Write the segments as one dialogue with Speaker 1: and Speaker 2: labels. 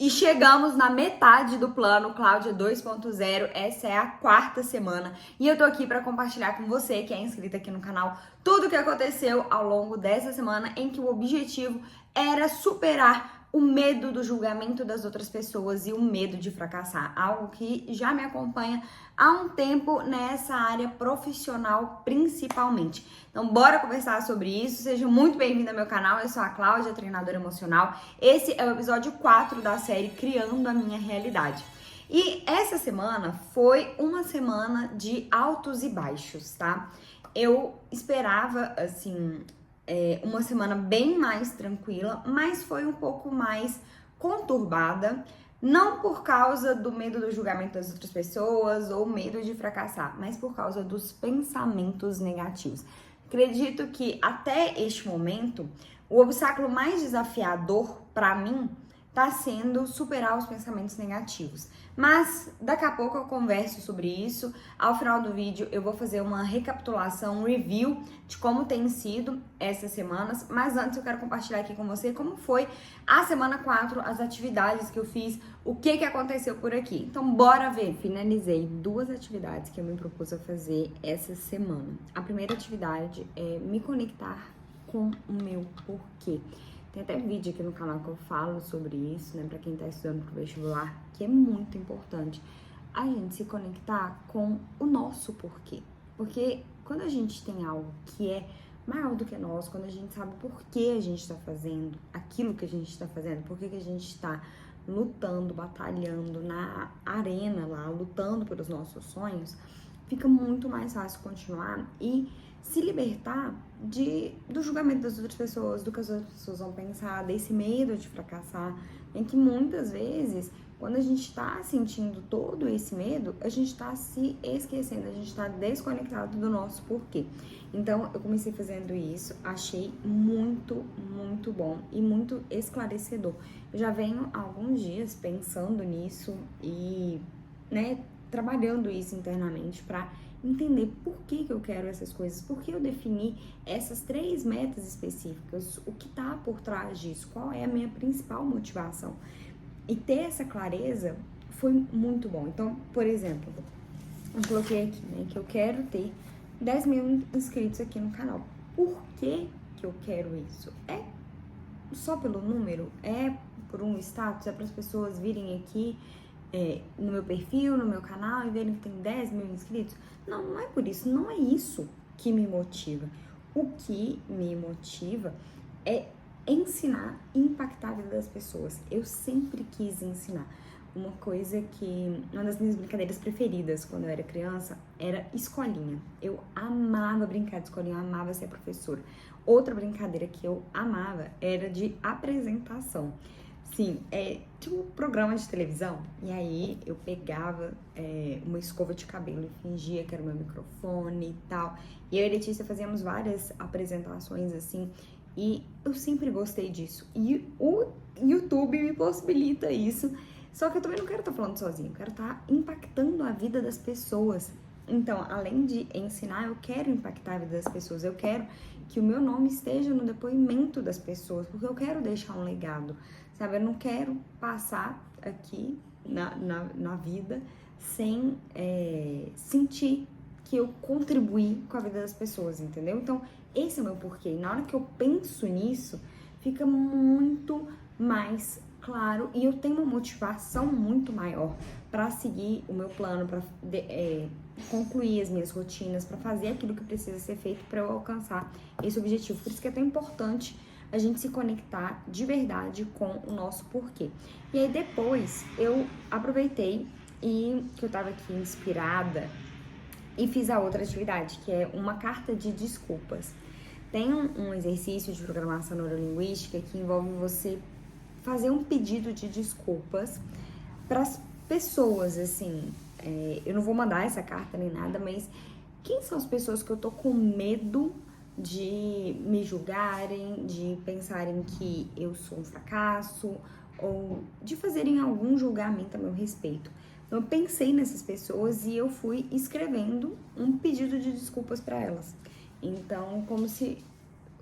Speaker 1: E chegamos na metade do plano Cláudia 2.0, essa é a quarta semana e eu tô aqui para compartilhar com você que é inscrito aqui no canal tudo o que aconteceu ao longo dessa semana em que o objetivo era superar o medo do julgamento das outras pessoas e o medo de fracassar, algo que já me acompanha há um tempo nessa área profissional principalmente. Então bora conversar sobre isso, seja muito bem-vindo ao meu canal, eu sou a Cláudia, treinadora emocional. Esse é o episódio 4 da série Criando a Minha Realidade. E essa semana foi uma semana de altos e baixos, tá? Eu esperava, assim, uma semana bem mais tranquila, mas foi um pouco mais conturbada, não por causa do medo do julgamento das outras pessoas ou medo de fracassar, mas por causa dos pensamentos negativos. Acredito que até este momento, o obstáculo mais desafiador para mim tá sendo superar os pensamentos negativos. Mas daqui a pouco eu converso sobre isso. Ao final do vídeo eu vou fazer uma recapitulação, um review de como tem sido essas semanas. Mas antes eu quero compartilhar aqui com você como foi a semana 4, as atividades que eu fiz, o que aconteceu por aqui. Então bora ver. Finalizei 2 atividades que eu me propus a fazer essa semana. A primeira atividade é me conectar com o meu porquê. Tem até vídeo aqui no canal que eu falo sobre isso, né? Pra quem tá estudando pro vestibular, que é muito importante a gente se conectar com o nosso porquê. Porque quando a gente tem algo que é maior do que nós, quando a gente sabe por que a gente tá fazendo aquilo que a gente tá fazendo, por que a gente tá lutando, batalhando na arena lá, lutando pelos nossos sonhos, fica muito mais fácil continuar e se libertar do julgamento das outras pessoas, do que as outras pessoas vão pensar, desse medo de fracassar, em que muitas vezes, quando a gente tá sentindo todo esse medo, a gente tá se esquecendo, a gente tá desconectado do nosso porquê. Então, eu comecei fazendo isso, achei muito, muito bom e muito esclarecedor. Eu já venho há alguns dias pensando nisso e, né, trabalhando isso internamente para entender por que eu quero essas coisas, por que eu defini essas 3 metas específicas, o que tá por trás disso, qual é a minha principal motivação. E ter essa clareza foi muito bom. Então, por exemplo, eu coloquei aqui, né, que eu quero ter 10 mil inscritos aqui no canal. Por que eu quero isso? É só pelo número? É por um status? É para as pessoas virem aqui no meu perfil, no meu canal e verem que tem 10 mil inscritos? Não, não é por isso, não é isso que me motiva. O que me motiva é ensinar e impactar a vida das pessoas. Eu sempre quis ensinar. Uma das minhas brincadeiras preferidas quando eu era criança era escolinha. Eu amava brincar de escolinha, eu amava ser professora. Outra brincadeira que eu amava era de apresentação. Sim, tipo um programa de televisão, e aí eu pegava uma escova de cabelo e fingia que era o meu microfone e tal. E eu e a Letícia fazíamos várias apresentações assim, e eu sempre gostei disso. E o YouTube me possibilita isso, só que eu também não quero estar falando sozinha, eu quero estar impactando a vida das pessoas. Então, além de ensinar, eu quero impactar a vida das pessoas, eu quero que o meu nome esteja no depoimento das pessoas, porque eu quero deixar um legado, sabe? Eu não quero passar aqui na vida sem sentir que eu contribuí com a vida das pessoas, entendeu? Então, esse é o meu porquê. E na hora que eu penso nisso, fica muito mais claro e eu tenho uma motivação muito maior para seguir o meu plano, para concluir as minhas rotinas, para fazer aquilo que precisa ser feito para eu alcançar esse objetivo. Por isso que é tão importante a gente se conectar de verdade com o nosso porquê. E aí depois eu aproveitei e que eu tava aqui inspirada e fiz a outra atividade, que é uma carta de desculpas. Tem um exercício de programação neurolinguística que envolve você fazer um pedido de desculpas para as pessoas, assim. Eu não vou mandar essa carta nem nada, mas quem são as pessoas que eu tô com medo de me julgarem, de pensarem que eu sou um fracasso ou de fazerem algum julgamento a meu respeito? Então, eu pensei nessas pessoas e eu fui escrevendo um pedido de desculpas para elas. Então, como se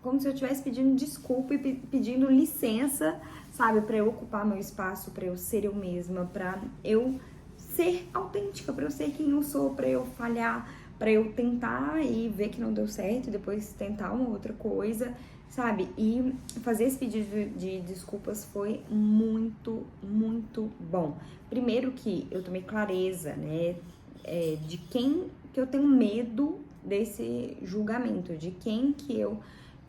Speaker 1: como se eu estivesse pedindo desculpa e pedindo licença, sabe, pra eu ocupar meu espaço, pra eu ser eu mesma, pra eu ser autêntica, pra eu ser quem eu sou, pra eu falhar, pra eu tentar e ver que não deu certo e depois tentar uma outra coisa, sabe? E fazer esse pedido de desculpas foi muito, muito bom. Primeiro que eu tomei clareza, né, de quem que eu tenho medo desse julgamento, de quem que eu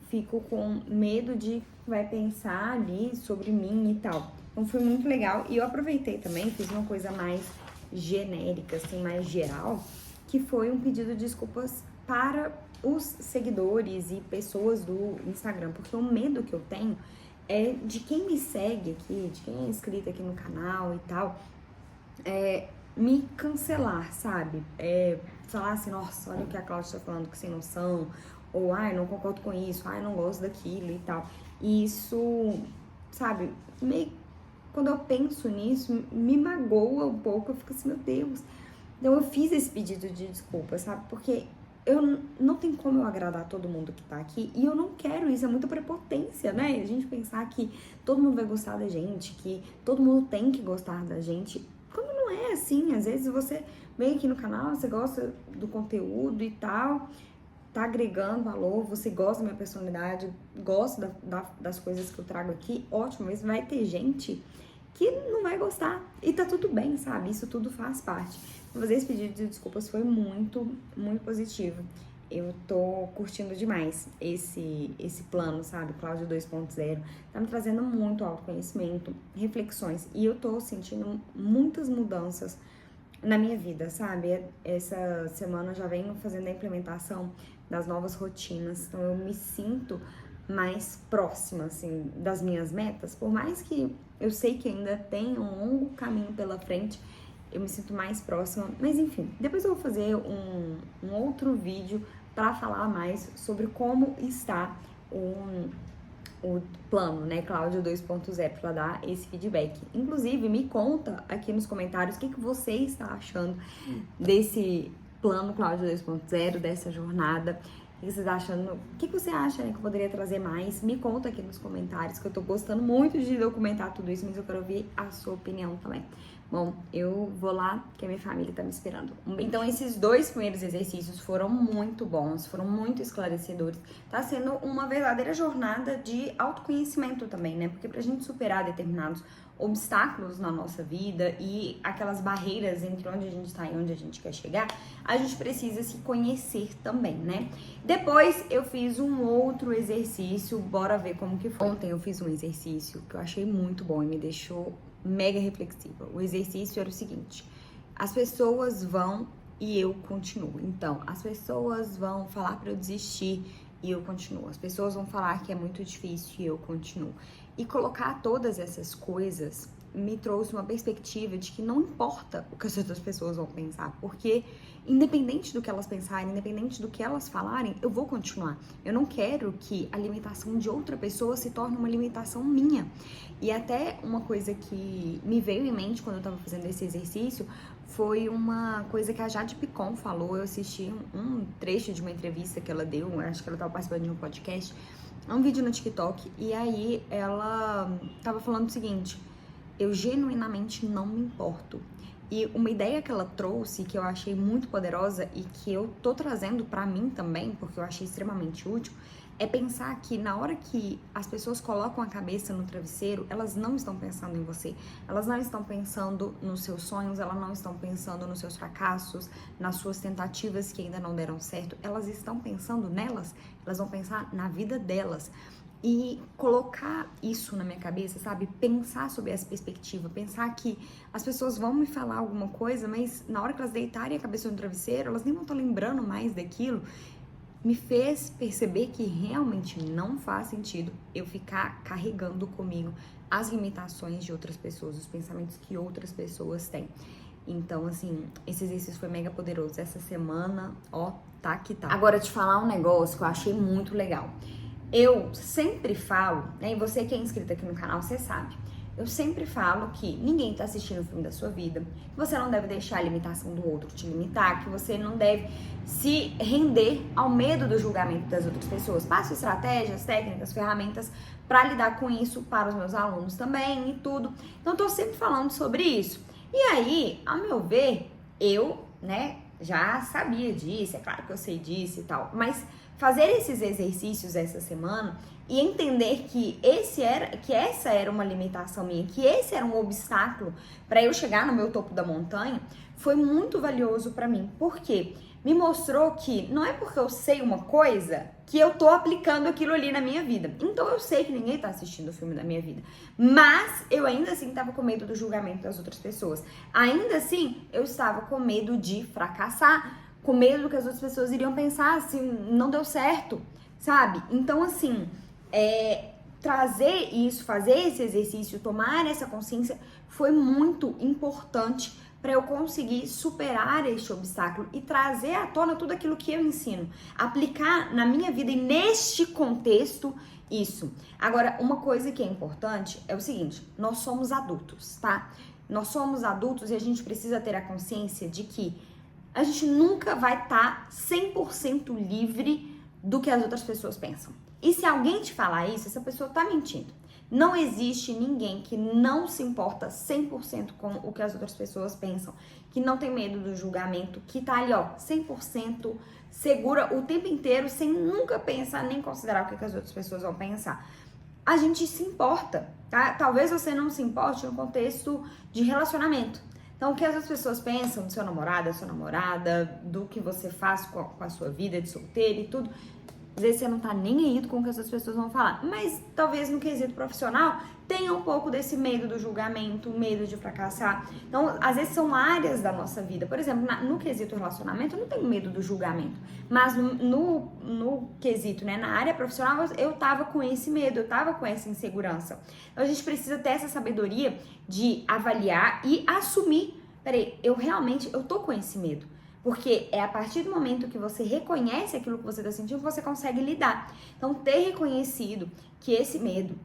Speaker 1: fico com medo de vai pensar ali sobre mim e tal. Então foi muito legal e eu aproveitei também, fiz uma coisa mais genérica, assim, mais geral, que foi um pedido de desculpas para os seguidores e pessoas do Instagram, porque o medo que eu tenho é de quem me segue aqui, de quem é inscrito aqui no canal e tal, me cancelar, sabe? Falar assim, nossa, olha o que a Cláudia tá falando, que sem noção, ou ai, não concordo com isso, ai, não gosto daquilo e tal. E isso, sabe, quando eu penso nisso, me magoa um pouco, eu fico assim, meu Deus. Então eu fiz esse pedido de desculpa, sabe? Porque eu não tem como eu agradar todo mundo que tá aqui e eu não quero isso, é muita prepotência, né? A gente pensar que todo mundo vai gostar da gente, que todo mundo tem que gostar da gente. Quando não é assim, às vezes você vem aqui no canal, você gosta do conteúdo e tal, tá agregando valor, você gosta da minha personalidade, gosta das coisas que eu trago aqui, ótimo, mas vai ter gente que não vai gostar e tá tudo bem, sabe? Isso tudo faz parte. Fazer esse pedido de desculpas foi muito, muito positivo. Eu tô curtindo demais esse plano, sabe? Cláudia 2.0. Tá me trazendo muito autoconhecimento, reflexões. E eu tô sentindo muitas mudanças na minha vida, sabe? Essa semana eu já venho fazendo a implementação das novas rotinas. Então eu me sinto mais próxima, assim, das minhas metas. Por mais que eu sei que ainda tem um longo caminho pela frente, eu me sinto mais próxima. Mas enfim, depois eu vou fazer um outro vídeo para falar mais sobre como está o plano, né, Cláudia 2.0, para dar esse feedback. Inclusive, me conta aqui nos comentários o que você está achando desse plano Cláudia 2.0, dessa jornada. O que você está achando? O que você acha, né, que eu poderia trazer mais? Me conta aqui nos comentários, que eu tô gostando muito de documentar tudo isso, mas eu quero ouvir a sua opinião também. Bom, eu vou lá, que a minha família tá me esperando. Então, esses 2 primeiros exercícios foram muito bons, foram muito esclarecedores. Tá sendo uma verdadeira jornada de autoconhecimento também, né? Porque pra gente superar determinados obstáculos na nossa vida e aquelas barreiras entre onde a gente tá e onde a gente quer chegar, a gente precisa se conhecer também, né? Depois eu fiz um outro exercício, bora ver como que foi. Ontem eu fiz um exercício que eu achei muito bom e me deixou mega reflexiva. O exercício era o seguinte: as pessoas vão e eu continuo. Então, as pessoas vão falar pra eu desistir e eu continuo. As pessoas vão falar que é muito difícil e eu continuo. E colocar todas essas coisas me trouxe uma perspectiva de que não importa o que as outras pessoas vão pensar, porque independente do que elas pensarem, independente do que elas falarem, eu vou continuar. Eu não quero que a limitação de outra pessoa se torne uma limitação minha. E até uma coisa que me veio em mente quando eu tava fazendo esse exercício foi uma coisa que a Jade Picon falou. Eu assisti um trecho de uma entrevista que ela deu, acho que ela tava participando de um podcast, um vídeo no TikTok, e aí ela tava falando o seguinte: eu genuinamente não me importo. E uma ideia que ela trouxe, que eu achei muito poderosa e que eu tô trazendo pra mim também, porque eu achei extremamente útil, é pensar que na hora que as pessoas colocam a cabeça no travesseiro, elas não estão pensando em você. Elas não estão pensando nos seus sonhos, elas não estão pensando nos seus fracassos, nas suas tentativas que ainda não deram certo. Elas estão pensando nelas, elas vão pensar na vida delas. E colocar isso na minha cabeça, sabe? Pensar sobre essa perspectiva, pensar que as pessoas vão me falar alguma coisa, mas na hora que elas deitarem a cabeça no travesseiro, elas nem vão estar lembrando mais daquilo, me fez perceber que realmente não faz sentido eu ficar carregando comigo as limitações de outras pessoas, os pensamentos que outras pessoas têm. Então, assim, esse exercício foi mega poderoso. Essa semana, ó, tá que tá. Agora, te falar um negócio que eu achei muito legal. Eu sempre falo, né, e você que é inscrito aqui no canal, você sabe, eu sempre falo que ninguém tá assistindo o filme da sua vida, que você não deve deixar a limitação do outro te limitar, que você não deve se render ao medo do julgamento das outras pessoas. Passo estratégias, técnicas, ferramentas para lidar com isso para os meus alunos também e tudo. Então, tô sempre falando sobre isso. E aí, ao meu ver, eu, já sabia disso, é claro que eu sei disso e tal, mas fazer esses exercícios essa semana e entender que essa era uma limitação minha, que esse era um obstáculo para eu chegar no meu topo da montanha, foi muito valioso para mim. Por quê? Me mostrou que não é porque eu sei uma coisa que eu tô aplicando aquilo ali na minha vida. Então eu sei que ninguém tá assistindo o filme da minha vida, mas eu ainda assim tava com medo do julgamento das outras pessoas. Ainda assim, eu estava com medo de fracassar, com medo do que as outras pessoas iriam pensar se não deu certo, sabe? Então assim, trazer isso, fazer esse exercício, tomar essa consciência foi muito importante para eu conseguir superar este obstáculo e trazer à tona tudo aquilo que eu ensino, aplicar na minha vida e neste contexto isso. Agora, uma coisa que é importante é o seguinte, nós somos adultos, tá? Nós somos adultos e a gente precisa ter a consciência de que a gente nunca vai estar 100% livre do que as outras pessoas pensam. E se alguém te falar isso, essa pessoa tá mentindo. Não existe ninguém que não se importa 100% com o que as outras pessoas pensam, que não tem medo do julgamento, que tá ali, 100% segura o tempo inteiro, sem nunca pensar nem considerar o que as outras pessoas vão pensar. A gente se importa, tá? Talvez você não se importe no contexto de relacionamento. Então, o que as outras pessoas pensam do seu namorado, da sua namorada, do que você faz com a sua vida de solteiro e tudo, às vezes você não tá nem aí com o que as outras pessoas vão falar, mas talvez no quesito profissional tenha um pouco desse medo do julgamento, medo de fracassar. Então, às vezes são áreas da nossa vida. Por exemplo, no quesito relacionamento, eu não tenho medo do julgamento, mas no quesito, na área profissional, eu tava com esse medo, eu tava com essa insegurança. Então, a gente precisa ter essa sabedoria de avaliar e assumir, peraí, eu tô com esse medo. Porque é a partir do momento que você reconhece aquilo que você está sentindo que você consegue lidar. Então, ter reconhecido que esse medo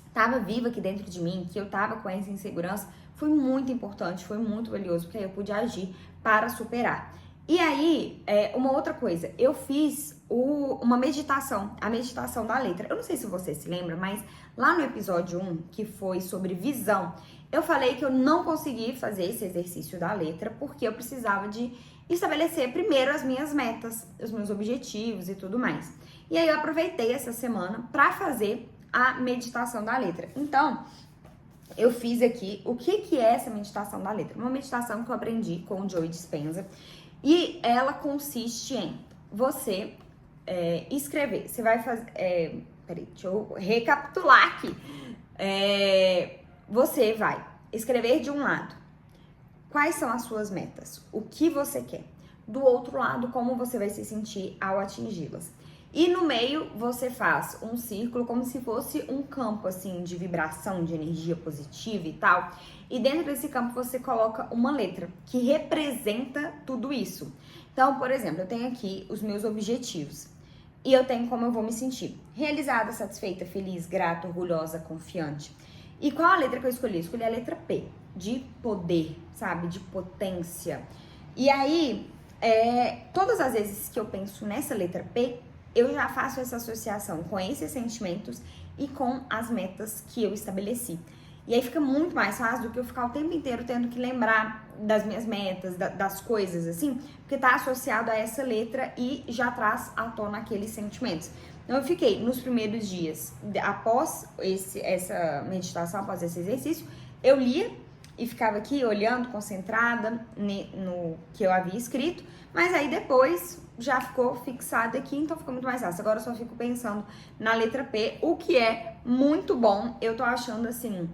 Speaker 1: estava vivo aqui dentro de mim, que eu estava com essa insegurança, foi muito importante, foi muito valioso, porque aí eu pude agir para superar. E aí, uma outra coisa, eu fiz uma meditação, a meditação da letra. Eu não sei se você se lembra, mas lá no episódio 1, que foi sobre visão, eu falei que eu não consegui fazer esse exercício da letra, porque eu precisava de estabelecer primeiro as minhas metas, os meus objetivos e tudo mais. E aí eu aproveitei essa semana para fazer a meditação da letra. Então, eu fiz aqui o que é essa meditação da letra. Uma meditação que eu aprendi com o Joe Dispenza e ela consiste em você escrever. Você vai fazer... peraí, deixa eu recapitular aqui. Você vai escrever de um lado quais são as suas metas, o que você quer. Do outro lado, como você vai se sentir ao atingi-las. E no meio, você faz um círculo como se fosse um campo, assim, de vibração, de energia positiva e tal. E dentro desse campo, você coloca uma letra que representa tudo isso. Então, por exemplo, eu tenho aqui os meus objetivos. E eu tenho como eu vou me sentir. Realizada, satisfeita, feliz, grata, orgulhosa, confiante. E qual a letra que eu escolhi? Eu escolhi a letra P, de poder, sabe? De potência. E aí, todas as vezes que eu penso nessa letra P, eu já faço essa associação com esses sentimentos e com as metas que eu estabeleci. E aí fica muito mais fácil do que eu ficar o tempo inteiro tendo que lembrar das minhas metas, das coisas assim, porque tá associado a essa letra e já traz à tona aqueles sentimentos. Então, eu fiquei nos primeiros dias, após essa meditação, após esse exercício, eu lia e ficava aqui olhando, concentrada no que eu havia escrito, mas aí depois já ficou fixado aqui, então ficou muito mais fácil. Agora eu só fico pensando na letra P, o que é muito bom. Eu tô achando, assim,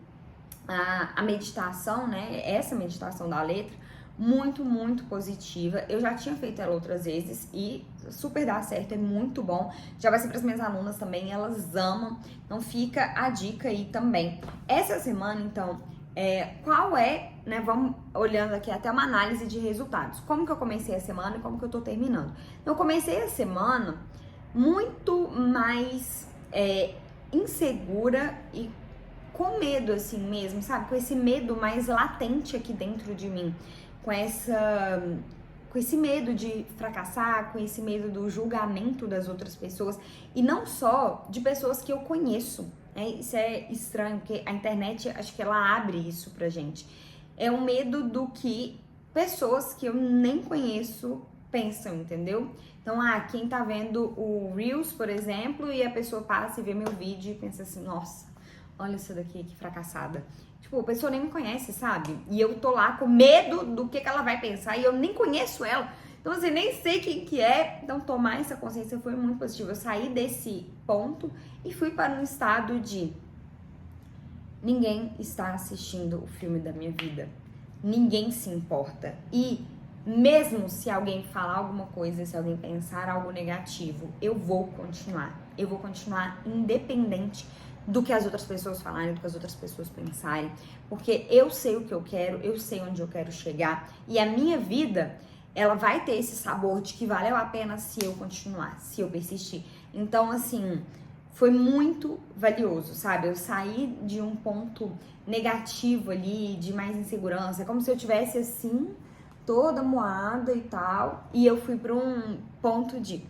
Speaker 1: a meditação, essa meditação da letra, muito, muito positiva. Eu já tinha feito ela outras vezes e super dá certo, é muito bom. Já vai ser para as minhas alunas também, elas amam. Então fica a dica aí também. Essa semana, então, vamos olhando aqui até uma análise de resultados. Como que eu comecei a semana e como que eu tô terminando. Eu comecei a semana muito mais insegura e com medo assim mesmo, sabe? Com esse medo mais latente aqui dentro de mim, com esse medo de fracassar, com esse medo do julgamento das outras pessoas e não só de pessoas que eu conheço, né? Isso é estranho, porque a internet, acho que ela abre isso pra gente. É um medo do que pessoas que eu nem conheço pensam, entendeu? Então, quem tá vendo o Reels, por exemplo, e a pessoa passa e vê meu vídeo e pensa assim, nossa, olha isso daqui, que fracassada. Tipo, a pessoa nem me conhece, sabe? E eu tô lá com medo do que ela vai pensar e eu nem conheço ela. Então, assim, nem sei quem que é. Então, tomar essa consciência foi muito positivo. Eu saí desse ponto e fui para um estado de ninguém está assistindo o filme da minha vida. Ninguém se importa. E mesmo se alguém falar alguma coisa, se alguém pensar algo negativo, eu vou continuar. Eu vou continuar independente do que as outras pessoas falarem, do que as outras pessoas pensarem, porque eu sei o que eu quero, eu sei onde eu quero chegar e a minha vida, ela vai ter esse sabor de que valeu a pena se eu continuar, se eu persistir. Então, assim, foi muito valioso, sabe? Eu saí de um ponto negativo ali, de mais insegurança, como se eu tivesse assim, toda moada e tal, e eu fui para um ponto de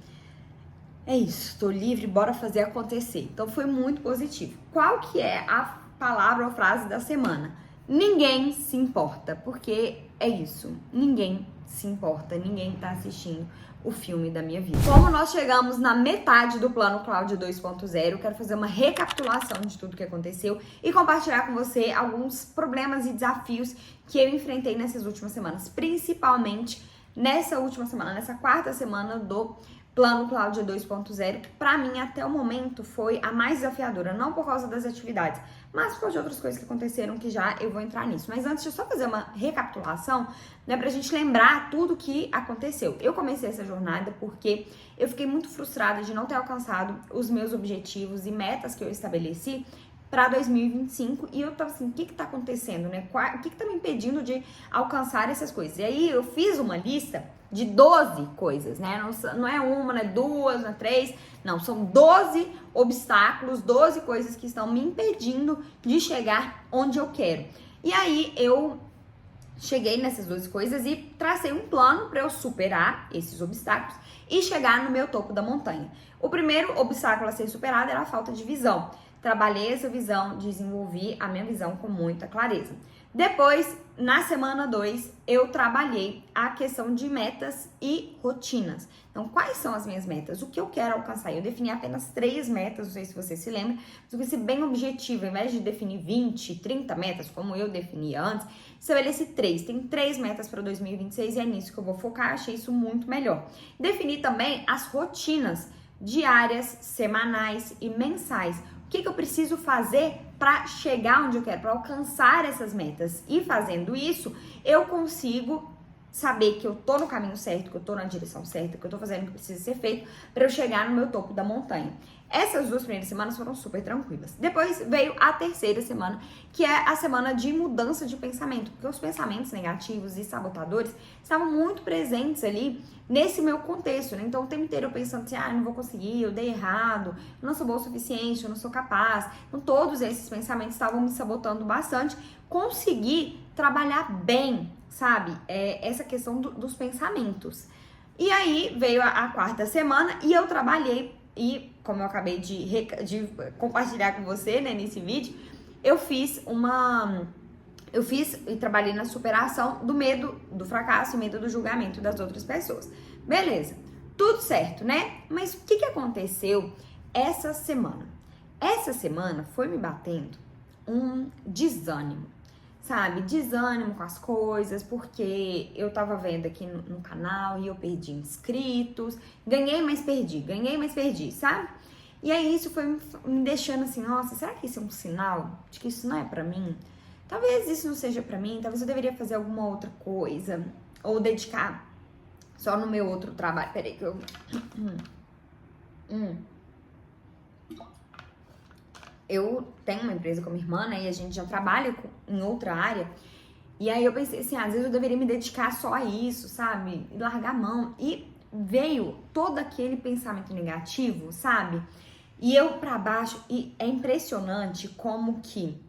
Speaker 1: é isso, tô livre, bora fazer acontecer. Então foi muito positivo. Qual que é a palavra ou frase da semana? Ninguém se importa, porque é isso. Ninguém se importa, ninguém tá assistindo o filme da minha vida. Como nós chegamos na metade do plano Cláudia 2.0, quero fazer uma recapitulação de tudo que aconteceu e compartilhar com você alguns problemas e desafios que eu enfrentei nessas últimas semanas, principalmente nessa última semana, nessa quarta semana do Plano Cláudia 2.0, que pra mim até o momento foi a mais desafiadora, não por causa das atividades, mas por causa de outras coisas que aconteceram que já eu vou entrar nisso. Mas antes, deixa eu só fazer uma recapitulação, né, pra gente lembrar tudo que aconteceu. Eu comecei essa jornada porque eu fiquei muito frustrada de não ter alcançado os meus objetivos e metas que eu estabeleci para 2025 e eu tava assim, o que tá acontecendo, né? O que tá me impedindo de alcançar essas coisas? E aí eu fiz uma lista de 12 coisas, né? Não é uma, não é duas, não é três, não, são 12 obstáculos, 12 coisas que estão me impedindo de chegar onde eu quero. E aí eu cheguei nessas 12 coisas e tracei um plano para eu superar esses obstáculos e chegar no meu topo da montanha. O primeiro obstáculo a ser superado era a falta de visão. Trabalhei essa visão, desenvolvi a minha visão com muita clareza. Depois, na semana 2, eu trabalhei a questão de metas e rotinas. Então, quais são as minhas metas? O que eu quero alcançar? Eu defini apenas 3 metas, não sei se você se lembra, mas eu quis ser bem objetivo. Ao invés de definir 20, 30 metas, como eu definia antes, estabeleci 3. Tem 3 metas para 2026 e é nisso que eu vou focar. Achei isso muito melhor. Defini também as rotinas diárias, semanais e mensais. O que eu preciso fazer para chegar onde eu quero, para alcançar essas metas? E fazendo isso, eu consigo saber que eu tô no caminho certo, que eu tô na direção certa, que eu tô fazendo o que precisa ser feito para eu chegar no meu topo da montanha. Essas 2 primeiras semanas foram super tranquilas. Depois veio a terceira semana, que é a semana de mudança de pensamento, porque os pensamentos negativos e sabotadores estavam muito presentes ali nesse meu contexto, né? Então o tempo inteiro eu pensando assim, eu não vou conseguir, eu dei errado, eu não sou boa o suficiente, eu não sou capaz. Então todos esses pensamentos estavam me sabotando bastante. Consegui trabalhar bem, sabe? Essa questão dos pensamentos. E aí veio a quarta semana e eu trabalhei, e como eu acabei de compartilhar com você, né, nesse vídeo, eu fiz e trabalhei na superação do medo do fracasso, medo do julgamento das outras pessoas. Beleza, tudo certo, né? Mas o que aconteceu essa semana? Essa semana foi me batendo um desânimo, sabe? Desânimo com as coisas, porque eu tava vendo aqui no canal e eu perdi inscritos, ganhei, mas perdi, sabe? E aí isso foi me deixando assim, nossa, será que isso é um sinal de que isso não é pra mim? Talvez isso não seja pra mim, talvez eu deveria fazer alguma outra coisa, ou dedicar só no meu outro trabalho. Peraí que eu... Eu tenho uma empresa com minha irmã, né, e a gente já trabalha em outra área, e aí eu pensei assim, às vezes eu deveria me dedicar só a isso, sabe, e largar a mão, e veio todo aquele pensamento negativo, sabe, e eu pra baixo, e é impressionante como que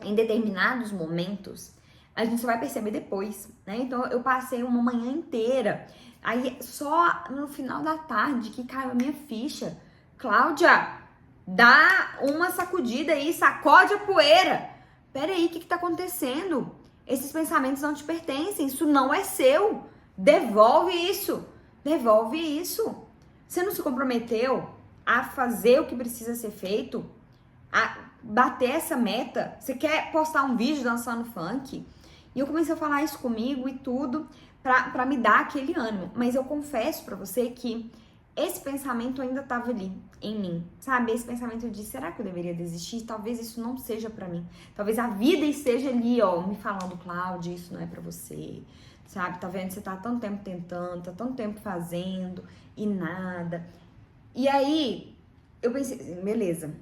Speaker 1: em determinados momentos, a gente só vai perceber depois, né? Então eu passei uma manhã inteira, aí só no final da tarde que caiu a minha ficha. Cláudia, dá uma sacudida aí, sacode a poeira. Peraí, o que tá acontecendo? Esses pensamentos não te pertencem, isso não é seu. Devolve isso, devolve isso. Você não se comprometeu a fazer o que precisa ser feito, a bater essa meta? Você quer postar um vídeo dançando funk? E eu comecei a falar isso comigo e tudo pra me dar aquele ânimo. Mas eu confesso pra você que esse pensamento ainda tava ali em mim, sabe? Esse pensamento de, será que eu deveria desistir? Talvez isso não seja pra mim. Talvez a vida esteja ali, ó, me falando, Cláudia, isso não é pra você, sabe? Tá vendo? Você tá há tanto tempo tentando, tá tanto tempo fazendo e nada. E aí, eu pensei, beleza,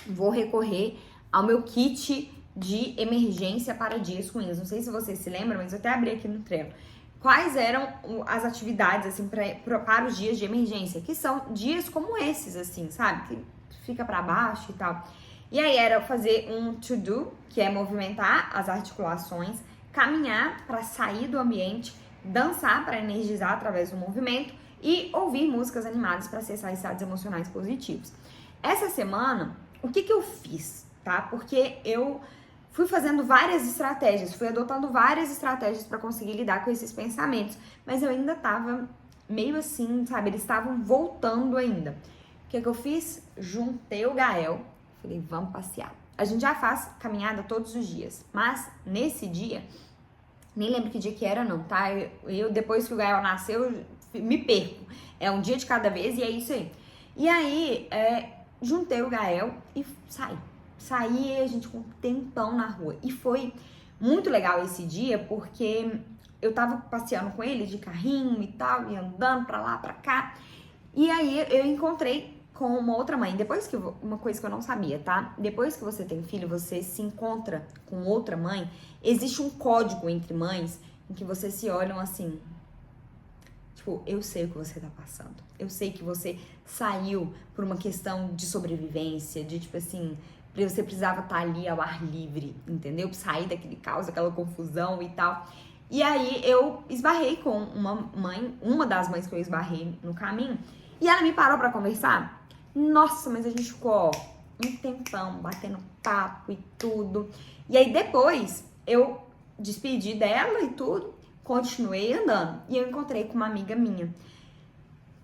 Speaker 1: vou recorrer ao meu kit de emergência para dias ruins. Não sei se você se lembra, mas eu até abri aqui no Trello. Quais eram as atividades, assim, para os dias de emergência? Que são dias como esses, assim, sabe? Que fica para baixo e tal. E aí era fazer um to-do, que é movimentar as articulações, caminhar para sair do ambiente, dançar para energizar através do movimento e ouvir músicas animadas para acessar estados emocionais positivos. Essa semana, o que eu fiz, tá? Porque eu fui fazendo várias estratégias, fui adotando várias estratégias para conseguir lidar com esses pensamentos, mas eu ainda tava meio assim, sabe? Eles estavam voltando ainda. O que eu fiz? Juntei o Gael, falei, vamos passear. A gente já faz caminhada todos os dias, mas nesse dia, nem lembro que dia que era não, tá? Eu depois que o Gael nasceu, me perco. É um dia de cada vez e é isso aí. E aí, juntei o Gael e saí, a gente com um tempão na rua. E foi muito legal esse dia, porque eu tava passeando com ele de carrinho e tal, e andando pra lá, pra cá. E aí eu encontrei com uma outra mãe. Uma coisa que eu não sabia, tá? Depois que você tem filho, você se encontra com outra mãe, existe um código entre mães em que vocês se olham assim, tipo, eu sei o que você tá passando. Eu sei que você saiu por uma questão de sobrevivência, de tipo assim, você precisava estar ali ao ar livre, entendeu? Sair daquele caos, aquela confusão e tal. E aí eu esbarrei com uma das mães que eu esbarrei no caminho, e ela me parou pra conversar. Nossa, mas a gente ficou, ó, um tempão batendo papo e tudo. E aí depois eu despedi dela e tudo, continuei andando. E eu encontrei com uma amiga minha.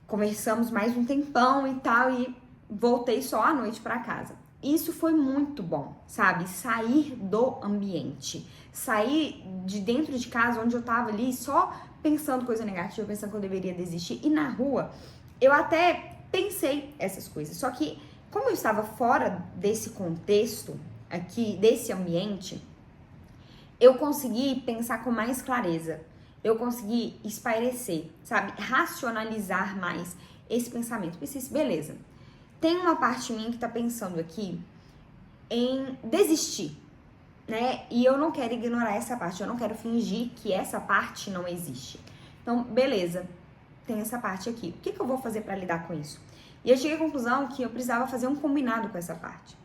Speaker 1: Conversamos mais um tempão e tal, e voltei só à noite pra casa. Isso foi muito bom, sabe? Sair do ambiente. Sair de dentro de casa, onde eu tava ali só pensando coisa negativa, pensando que eu deveria desistir. E na rua, eu até pensei essas coisas. Só que, como eu estava fora desse contexto aqui, desse ambiente, eu consegui pensar com mais clareza. Eu consegui espairecer, sabe? Racionalizar mais esse pensamento. Pensei, beleza. Tem uma parte minha que tá pensando aqui em desistir, né? E eu não quero ignorar essa parte. Eu não quero fingir que essa parte não existe. Então, beleza. Tem essa parte aqui. O que eu vou fazer para lidar com isso? E eu cheguei à conclusão que eu precisava fazer um combinado com essa parte.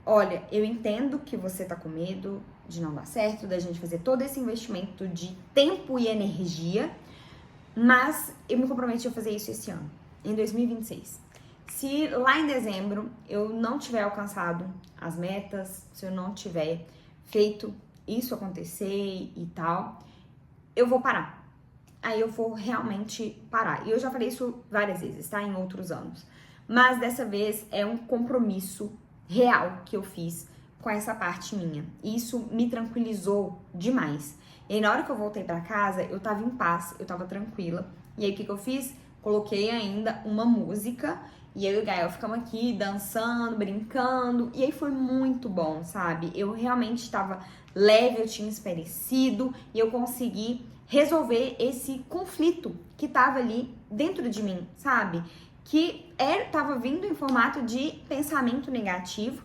Speaker 1: Olha, eu entendo que você tá com medo de não dar certo, da gente fazer todo esse investimento de tempo e energia, mas eu me comprometi a fazer isso esse ano, em 2026. Se lá em dezembro eu não tiver alcançado as metas, se eu não tiver feito isso acontecer e tal, eu vou parar. Aí eu vou realmente parar. E eu já falei isso várias vezes, tá? Em outros anos. Mas dessa vez é um compromisso real que eu fiz com essa parte minha. E isso me tranquilizou demais. E aí, na hora que eu voltei pra casa, eu tava em paz, eu tava tranquila. E aí, o que eu fiz? Coloquei ainda uma música e eu e o Gael ficamos aqui dançando, brincando. E aí foi muito bom, sabe? Eu realmente estava leve, eu tinha espaiecido e eu consegui resolver esse conflito que tava ali dentro de mim, sabe? Que tava vindo em formato de pensamento negativo.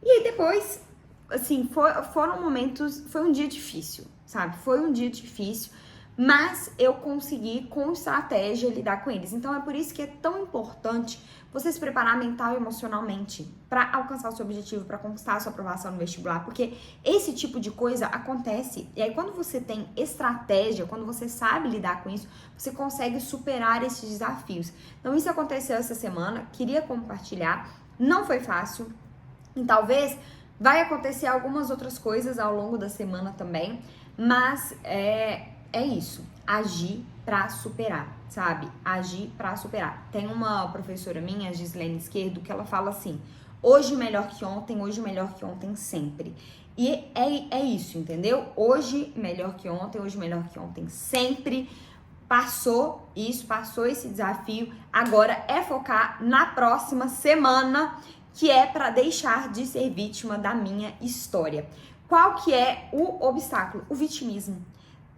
Speaker 1: E aí depois, assim, foram momentos, foi um dia difícil, sabe? Foi um dia difícil, mas eu consegui com estratégia lidar com eles. Então é por isso que é tão importante você se preparar mental e emocionalmente para alcançar o seu objetivo, para conquistar a sua aprovação no vestibular, porque esse tipo de coisa acontece. E aí quando você tem estratégia, quando você sabe lidar com isso, você consegue superar esses desafios. Então isso aconteceu essa semana, queria compartilhar, não foi fácil, e talvez vai acontecer algumas outras coisas ao longo da semana também, mas é isso, agir pra superar, sabe? Agir pra superar. Tem uma professora minha, a Gislene Esquerdo, que ela fala assim: hoje melhor que ontem, hoje melhor que ontem sempre. E é isso, entendeu? Hoje melhor que ontem, hoje melhor que ontem sempre. Passou isso, passou esse desafio, agora é focar na próxima semana, que é para deixar de ser vítima da minha história. Qual que é o obstáculo? O vitimismo.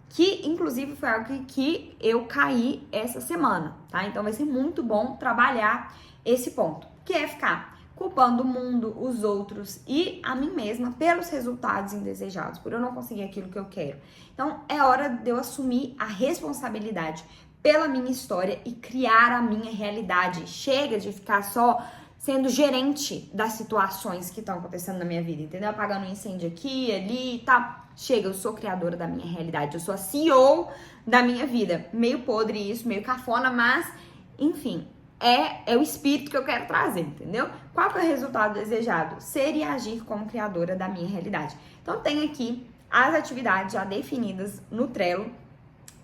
Speaker 1: Que, inclusive, foi algo que eu caí essa semana, tá? Então, vai ser muito bom trabalhar esse ponto, que é ficar culpando o mundo, os outros e a mim mesma pelos resultados indesejados, por eu não conseguir aquilo que eu quero. Então, é hora de eu assumir a responsabilidade pela minha história e criar a minha realidade. Chega de ficar só sendo gerente das situações que estão acontecendo na minha vida, entendeu? Apagando um incêndio aqui, ali e tal. Chega, eu sou criadora da minha realidade, eu sou a CEO da minha vida. Meio podre isso, meio cafona, mas, enfim, é o espírito que eu quero trazer, entendeu? Qual que é o resultado desejado? Ser e agir como criadora da minha realidade. Então, tem aqui as atividades já definidas no Trello.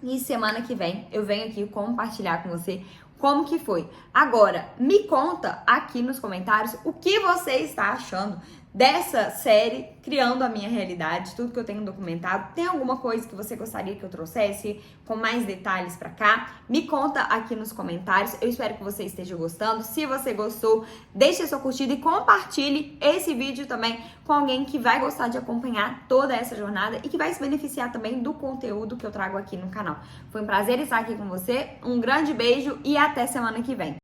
Speaker 1: E semana que vem eu venho aqui compartilhar com você como que foi. Agora, me conta aqui nos comentários o que você está achando dessa série Criando a Minha Realidade, tudo que eu tenho documentado. Tem alguma coisa que você gostaria que eu trouxesse com mais detalhes pra cá? Me conta aqui nos comentários. Eu espero que você esteja gostando. Se você gostou, deixe a sua curtida e compartilhe esse vídeo também com alguém que vai gostar de acompanhar toda essa jornada e que vai se beneficiar também do conteúdo que eu trago aqui no canal. Foi um prazer estar aqui com você. Um grande beijo e até semana que vem.